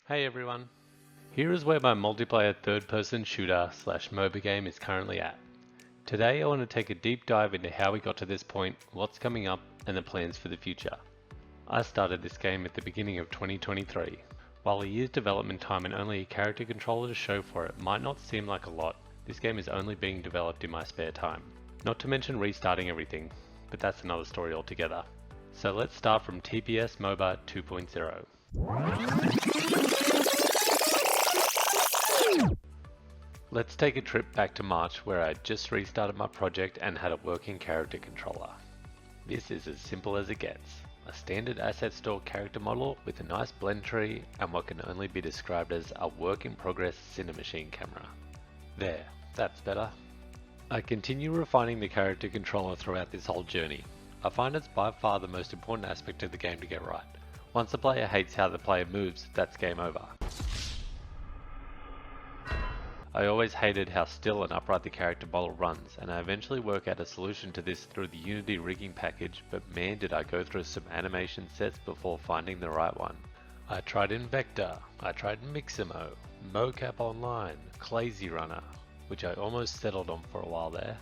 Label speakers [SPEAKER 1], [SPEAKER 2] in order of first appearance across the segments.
[SPEAKER 1] Hey everyone! Here is where my multiplayer third-person shooter / MOBA game is currently at. Today I want to take a deep dive into how we got to this point, what's coming up, and the plans for the future. I started this game at the beginning of 2023. While a year's development time and only a character controller to show for it might not seem like a lot, this game is only being developed in my spare time. Not to mention restarting everything, but that's another story altogether. So let's start from TPS Moba 2.0. Let's take a trip back to March where I just restarted my project and had a working character controller. This is as simple as it gets. A standard asset store character model with a nice blend tree and what can only be described as a work in progress cinemachine camera. There, that's better. I continue refining the character controller throughout this whole journey. I find it's by far the most important aspect of the game to get right. Once the player hates how the player moves, that's game over. I always hated how still and upright the character model runs, and I eventually work out a solution to this through the Unity rigging package, but man did I go through some animation sets before finding the right one. I tried Invector, I tried Mixamo, Mocap Online, Clazy Runner, which I almost settled on for a while there.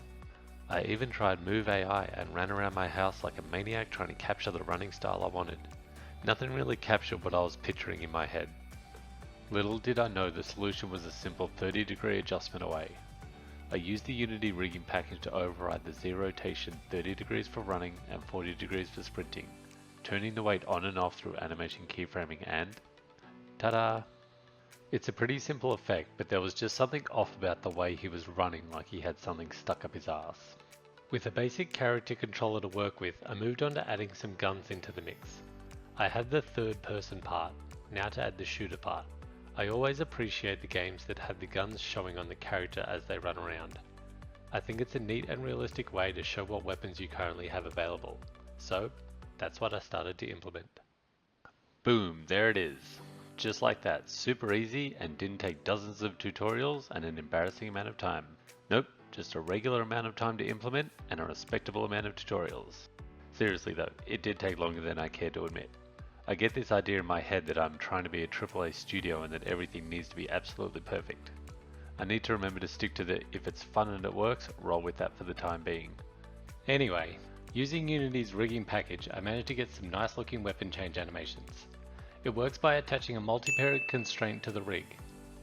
[SPEAKER 1] I even tried Move AI and ran around my house like a maniac trying to capture the running style I wanted. Nothing really captured what I was picturing in my head. Little did I know the solution was a simple 30-degree adjustment away. I used the Unity rigging package to override the Z rotation 30 degrees for running and 40 degrees for sprinting, turning the weight on and off through animation keyframing and ta-da! It's a pretty simple effect, but there was just something off about the way he was running like he had something stuck up his ass. With a basic character controller to work with, I moved on to adding some guns into the mix. I had the third person part, now to add the shooter part. I always appreciate the games that have the guns showing on the character as they run around. I think it's a neat and realistic way to show what weapons you currently have available. So, that's what I started to implement. Boom, there it is. Just like that, super easy and didn't take dozens of tutorials and an embarrassing amount of time. Nope, just a regular amount of time to implement and a respectable amount of tutorials. Seriously though, it did take longer than I care to admit. I get this idea in my head that I'm trying to be a AAA studio and that everything needs to be absolutely perfect. I need to remember to stick to the if it's fun and it works, roll with that for the time being. Anyway, using Unity's rigging package, I managed to get some nice looking weapon change animations. It works by attaching a multi-paired constraint to the rig.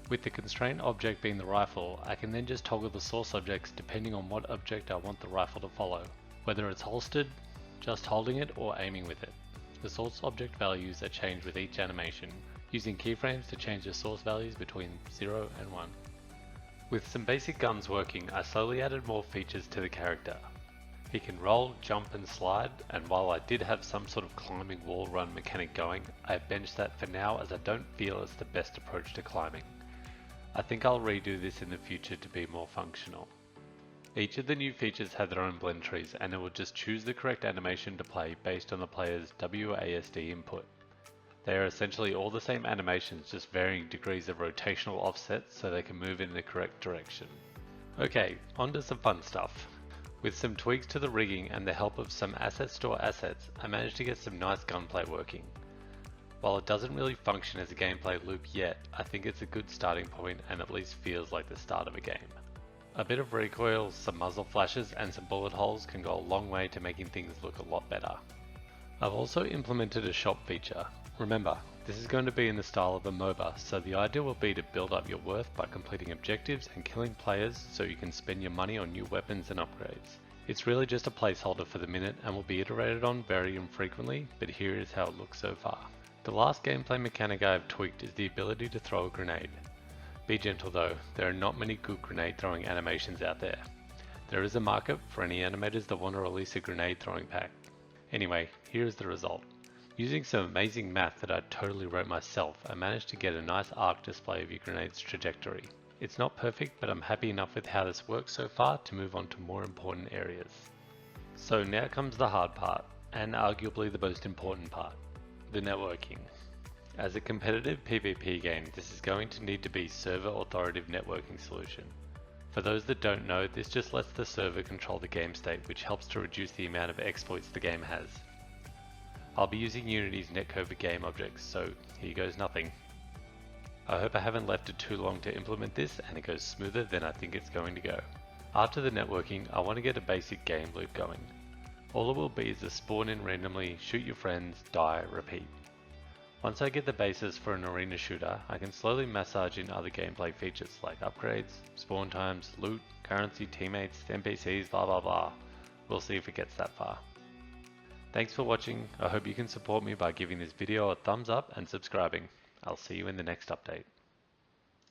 [SPEAKER 1] With the constraint object being the rifle, I can then just toggle the source objects depending on what object I want the rifle to follow, whether it's holstered, just holding it, or aiming with it. The source object values are changed with each animation, using keyframes to change the source values between 0 and 1. With some basic guns working, I slowly added more features to the character. He can roll, jump and slide, and while I did have some sort of climbing wall run mechanic going, I benched that for now as I don't feel it's the best approach to climbing. I think I'll redo this in the future to be more functional. Each of the new features have their own blend trees and it will just choose the correct animation to play based on the player's WASD input. They are essentially all the same animations, just varying degrees of rotational offset so they can move in the correct direction. Okay, on to some fun stuff. With some tweaks to the rigging and the help of some asset store assets, I managed to get some nice gunplay working. While it doesn't really function as a gameplay loop yet, I think it's a good starting point and at least feels like the start of a game. A bit of recoil, some muzzle flashes and some bullet holes can go a long way to making things look a lot better. I've also implemented a shop feature. Remember, this is going to be in the style of a MOBA, so the idea will be to build up your worth by completing objectives and killing players so you can spend your money on new weapons and upgrades. It's really just a placeholder for the minute and will be iterated on very infrequently, but here is how it looks so far. The last gameplay mechanic I have tweaked is the ability to throw a grenade. Be gentle though, there are not many good grenade throwing animations out there. There is a market for any animators that want to release a grenade throwing pack. Anyway, here is the result. Using some amazing math that I totally wrote myself, I managed to get a nice arc display of your grenade's trajectory. It's not perfect, but I'm happy enough with how this works so far to move on to more important areas. So now comes the hard part, and arguably the most important part, the networking. As a competitive PvP game, this is going to need to be server authoritative networking solution. For those that don't know, this just lets the server control the game state, which helps to reduce the amount of exploits the game has. I'll be using Unity's Netcode for GameObjects, so here goes nothing. I hope I haven't left it too long to implement this and it goes smoother than I think it's going to go. After the networking, I want to get a basic game loop going. All it will be is to spawn in randomly, shoot your friends, die, repeat. Once I get the basis for an arena shooter, I can slowly massage in other gameplay features like upgrades, spawn times, loot, currency, teammates, NPCs, blah blah blah. We'll see if it gets that far. Thanks for watching. I hope you can support me by giving this video a thumbs up and subscribing. I'll see you in the next update.